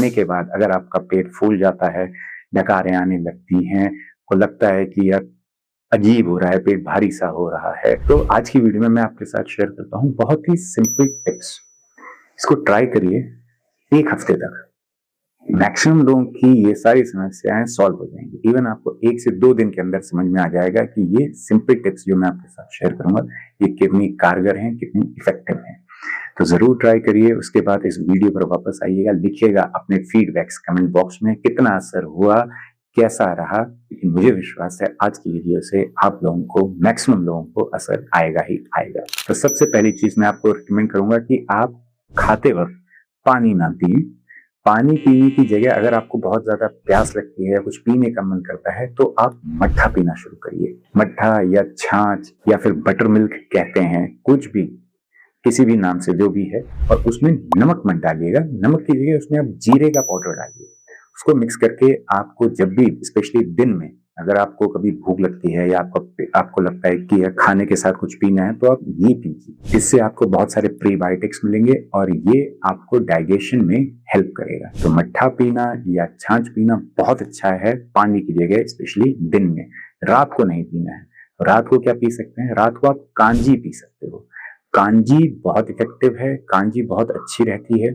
खाने के बाद अगर आपका पेट फूल जाता है, डकारें आने लगती हैं, को लगता है कि यार अजीब हो रहा है, पेट भारी सा हो रहा है, तो आज की वीडियो में मैं आपके साथ शेयर करता हूँ बहुत ही सिंपल टिप्स। इसको ट्राई करिए 1 हफ्ते तक। मैक्सिमम लोगों की ये सारी समस्याएं सॉल्व हो जाएंगी। इवन आपको 1 से 2 दिन के अंदर समझ में आ जाएगा कि ये सिंपल टिप्स जो मैं आपके साथ शेयर करूंगा ये कितनी कारगर हैं, कितनी इफेक्टिव हैं। तो जरूर ट्राई करिए। उसके बाद इस वीडियो पर वापस आइएगा, लिखिएगा अपने फीडबैक्स कमेंट बॉक्स में, कितना असर हुआ, कैसा रहा। लेकिन मुझे विश्वास है आज की वीडियो से आप लोगों को, मैक्सिमम लोगों को असर आएगा ही आएगा। तो सबसे पहली चीज मैं आपको रिकमेंड करूंगा कि आप खाते वक्त पानी ना पिए। पानी पीने की जगह अगर आपको बहुत ज्यादा प्यास लगती है या कुछ पीने का मन करता है तो आप मट्ठा पीना शुरू करिए। मट्ठा या छाछ या फिर बटर मिल्क कहते हैं, कुछ भी, किसी भी नाम से जो भी है, और उसमें नमक मत डालिएगा। नमक की जगह उसमें आप जीरे का पाउडर डालिए। उसको मिक्स करके आपको जब भी, स्पेशली दिन में, अगर आपको कभी भूख लगती है या आपको लगता है कि खाने के साथ कुछ पीना है तो आप ये पीजिए। इससे आपको बहुत सारे प्रीबायोटिक्स मिलेंगे और ये आपको डाइजेशन में हेल्प करेगा। तो मट्ठा पीना या छाछ पीना बहुत अच्छा है पानी की जगह, स्पेशली दिन में। रात को नहीं पीना है। रात को क्या पी सकते हैं? रात को आप कांजी पी सकते हो। कांजी बहुत इफेक्टिव है, कांजी बहुत अच्छी रहती है।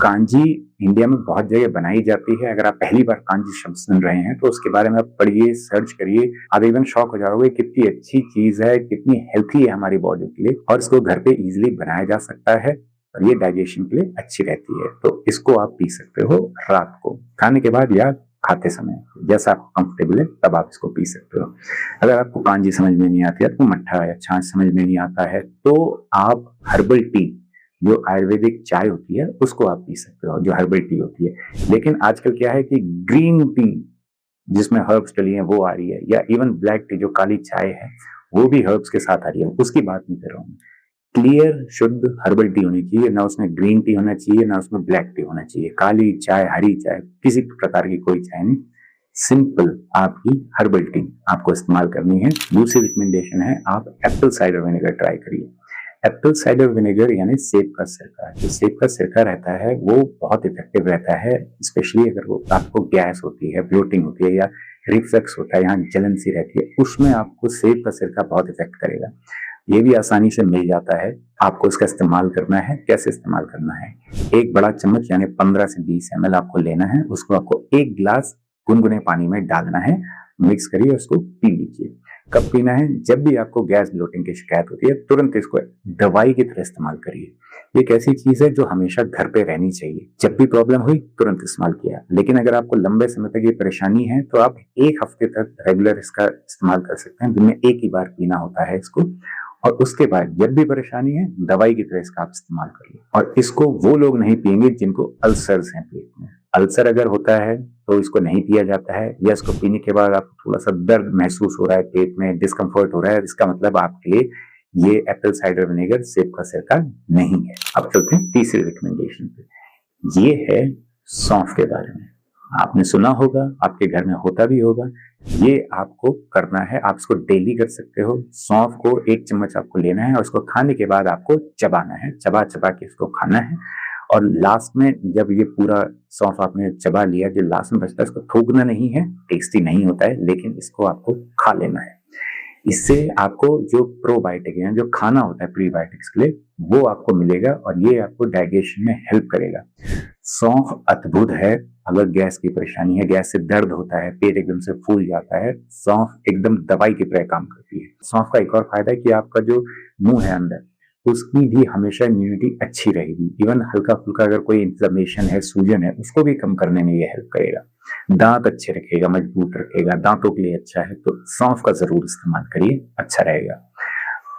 कांजी इंडिया में बहुत जगह बनाई जाती है। अगर आप पहली बार कांजी शब्द सुन रहे हैं तो उसके बारे में आप पढ़िए, सर्च करिए, आप इवन शॉक हो जाओगे कितनी अच्छी चीज है, कितनी हेल्थी है हमारी बॉडी के लिए, और इसको घर पे इजीली बनाया जा सकता है और ये डाइजेशन के लिए अच्छी रहती है। तो इसको आप पी सकते हो रात को खाने के बाद या खाते समय, जैसा आपको कंफर्टेबल है तब आप इसको पी सकते हो। अगर आपको कांजी समझ में नहीं आती है, आपको मट्ठा या छाछ समझ में नहीं आता है, तो आप हर्बल टी, जो आयुर्वेदिक चाय होती है, उसको आप पी सकते हो, जो हर्बल टी होती है। लेकिन आजकल क्या है कि ग्रीन टी जिसमें हर्ब्स डली है वो आ रही है, या इवन ब्लैक टी जो काली चाय है वो भी हर्ब्स के साथ आ रही है। उसकी बात नहीं कर रहा हूँ। क्लियर शुद्ध हर्बल टी होनी चाहिए, ना उसमें ग्रीन टी होना चाहिए, ना उसमें ब्लैक टी होना चाहिए। काली चाय, हरी चाय, किसी प्रकार की कोई चाय नहीं, सिंपल आपकी हर्बल टी आपको इस्तेमाल करनी है। दूसरी रिकमेंडेशन है आप एप्पल साइडर विनेगर ट्राई करिए। एप्पल साइडर विनेगर यानी सेब का सिरका। जो सेब का सिरका रहता है वो बहुत इफेक्टिव रहता है, स्पेशली अगर वो आपको गैस होती है, ब्लोटिंग होती है या रिफ्लक्स होता है, यहाँ जलन सी रहती है, उसमें आपको सेब का सिरका बहुत इफेक्ट करेगा। ये भी आसानी से मिल जाता है। आपको इसका इस्तेमाल करना है। कैसे इस्तेमाल करना है? 1 बड़ा चम्मच यानी 15 से 20 ml आपको लेना है। उसको आपको 1 गिलास गुनगुने पानी में डालना है, मिक्स करिए, उसको पी लीजिए। कब पीना है? जब भी आपको गैस ब्लोटिंग की शिकायत होती है, तुरंत इसको दवाई की तरह इस्तेमाल करिए। ये एक ऐसी चीज है जो हमेशा घर पे रहनी चाहिए। जब भी प्रॉब्लम हुई तुरंत इस्तेमाल किया। लेकिन अगर आपको लंबे समय तक ये परेशानी है तो आप 1 हफ्ते तक रेगुलर इसका इस्तेमाल कर सकते हैं। दिन में 1 ही बार पीना होता है इसको, और उसके बाद जब भी परेशानी है दवाई की तरह इसका आप इस्तेमाल करिए। और इसको वो लोग नहीं पिएंगे जिनको अल्सर्स हैं पेट में। अल्सर अगर होता है तो इसको नहीं पिया जाता है, या इसको पीने के बाद आपको थोड़ा सा दर्द महसूस हो रहा है, पेट में डिस्कम्फर्ट हो रहा है, इसका मतलब आपके लिए ये एप्पल साइडर विनेगर, सेब का सिरका नहीं है। अब चलते हैं तीसरी रिकमेंडेशन पे। ये है सौंफ के बारे में। आपने सुना होगा, आपके घर में होता भी होगा। ये आपको करना है, आप इसको डेली कर सकते हो। सौंफ को 1 चम्मच आपको लेना है और उसको खाने के बाद आपको चबाना है, चबा चबा के इसको खाना है। और लास्ट में जब ये पूरा सौंफ आपने चबा लिया, जो लास्ट में बचता है इसको थूकना नहीं है, टेस्टी नहीं होता है, लेकिन इसको आपको खा लेना है। इससे आपको जो प्रोबायोटिक है, जो खाना होता है प्रीबायोटिक्स के लिए, वो आपको मिलेगा और ये आपको डाइजेशन में हेल्प करेगा। सौंफ अद्भुत है। अगर गैस की परेशानी है, गैस से दर्द होता है, पेट एकदम से फूल जाता है, सौंफ एकदम दवाई की तरह काम करती है। सौंफ का एक और फायदा है कि आपका जो मुंह है अंदर, उसकी भी हमेशा इम्यूनिटी अच्छी रहेगी। इवन हल्का फुल्का अगर कोई इन्फ्लेमेशन है, सूजन है, उसको भी कम करने में ये हेल्प करेगा। दांत अच्छे रखेगा, मजबूत रखेगा, दांतों के लिए अच्छा है। तो सौंफ का जरूर इस्तेमाल करिए, अच्छा रहेगा।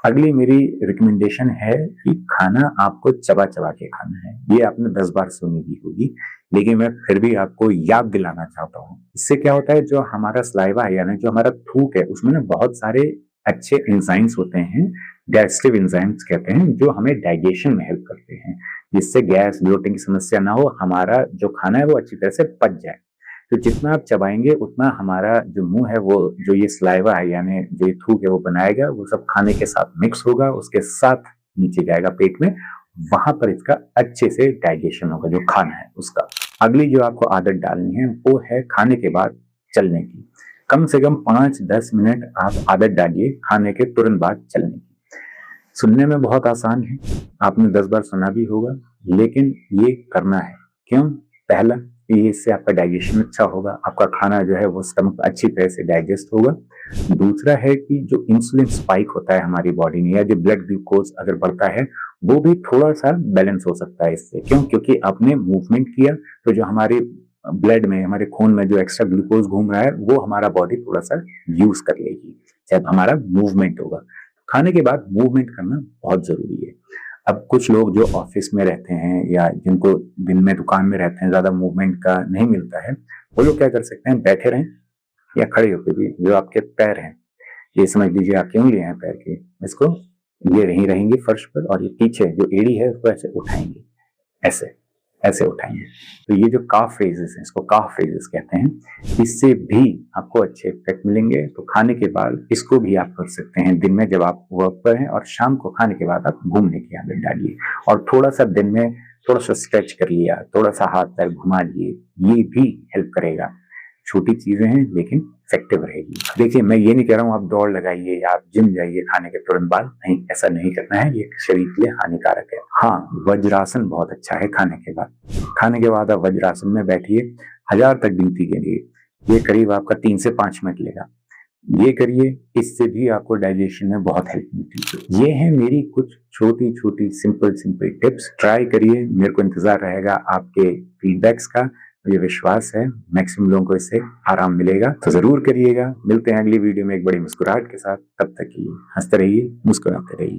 अगली मेरी रिकमेंडेशन है कि खाना आपको चबा चबा के खाना है। ये आपने 10 बार सुनी भी होगी, लेकिन मैं फिर भी आपको याद दिलाना चाहता हूँ। इससे क्या होता है, जो हमारा सलाइवा है यानी जो हमारा थूक है, उसमें ना बहुत सारे अच्छे एंजाइम्स होते हैं, डाइजेस्टिव एंजाइम्स कहते हैं, जो हमें डाइजेशन में हेल्प करते हैं, जिससे गैस ब्लोटिंग की समस्या ना हो, हमारा जो खाना है वो अच्छी तरह से पच जाए। तो जितना आप चबाएंगे उतना हमारा जो मुंह है, वो जो ये सलाइवा है यानी जो ये थूक है वो बनाएगा, वो सब खाने के साथ मिक्स होगा, उसके साथ नीचे जाएगा पेट में, वहां पर इसका अच्छे से डाइजेशन होगा जो खाना है उसका। अगली जो आपको आदत डालनी है वो है खाने के बाद चलने की। कम से कम 5-10 मिनट आप आदत डालिए खाने के तुरंत बाद चलने की। सुनने में बहुत आसान है, आपने 10 बार सुना भी होगा, लेकिन ये करना है। क्यों? पहला, ये इससे आपका डाइजेशन अच्छा होगा, आपका खाना जो है वो स्टमक अच्छी तरह से डाइजेस्ट होगा। दूसरा है कि जो इंसुलिन स्पाइक होता है हमारी बॉडी में, या जो ब्लड ग्लूकोज अगर बढ़ता है, वो भी थोड़ा सा बैलेंस हो सकता है इससे। क्यों? क्योंकि आपने मूवमेंट किया, तो जो हमारे ब्लड में, हमारे खून में जो एक्स्ट्रा ग्लूकोज घूम रहा है, वो हमारा बॉडी थोड़ा सा यूज कर लेगी जब हमारा मूवमेंट होगा। खाने के बाद मूवमेंट करना बहुत जरूरी है। अब कुछ लोग जो ऑफिस में रहते हैं या जिनको दिन में दुकान में रहते हैं, ज्यादा मूवमेंट का नहीं मिलता है, वो लोग क्या कर सकते हैं, बैठे रहें या खड़े होकर भी, जो आपके पैर हैं, ये समझ लीजिए आपकी उंगलियां हैं पैर की, इसको ये नहीं रहेंगी फर्श पर, और ये पीछे जो एड़ी है उसको ऐसे उठाएंगे, ऐसे ऐसे उठाएंगे। तो ये जो काफ रेजेस हैं, इसको काफ रेजेस कहते हैं, इससे भी आपको अच्छे इफेक्ट मिलेंगे। तो खाने के बाद इसको भी आप कर सकते हैं दिन में जब आप वर्क पर हैं, और शाम को खाने के बाद आप घूमने की आदत डालिए, और थोड़ा सा दिन में थोड़ा सा स्ट्रेच कर लिया, थोड़ा सा हाथ पैर घुमा लिए, ये भी हेल्प करेगा। छोटी चीजें हैं लेकिन इफेक्टिव रहेगी। देखिए, मैं ये नहीं कह रहा हूँ आप दौड़ लगाइए या आप जिम जाइए खाने के तुरंत बाद, नहीं, ऐसा नहीं करना है, ये शरीर के लिए हानिकारक है। हाँ, वज्रासन बहुत अच्छा है खाने के बाद। खाने के बाद आप वज्रासन में बैठिए 1000 तक गिनती के लिए, ये करीब आपका 3 से 5 मिनट लेगा। ये करिए, इससे भी आपको डाइजेशन में बहुत हेल्प मिलती है। ये है मेरी कुछ छोटी छोटी सिंपल टिप्स, ट्राई करिए। मेरे को इंतजार रहेगा आपके फीडबैक्स का। मुझे विश्वास है मैक्सिमम लोगों को इससे आराम मिलेगा, तो जरूर करिएगा। मिलते हैं अगली वीडियो में एक बड़ी मुस्कुराहट के साथ। तब तक के लिए हंसते रहिए, मुस्कुराते रहिए।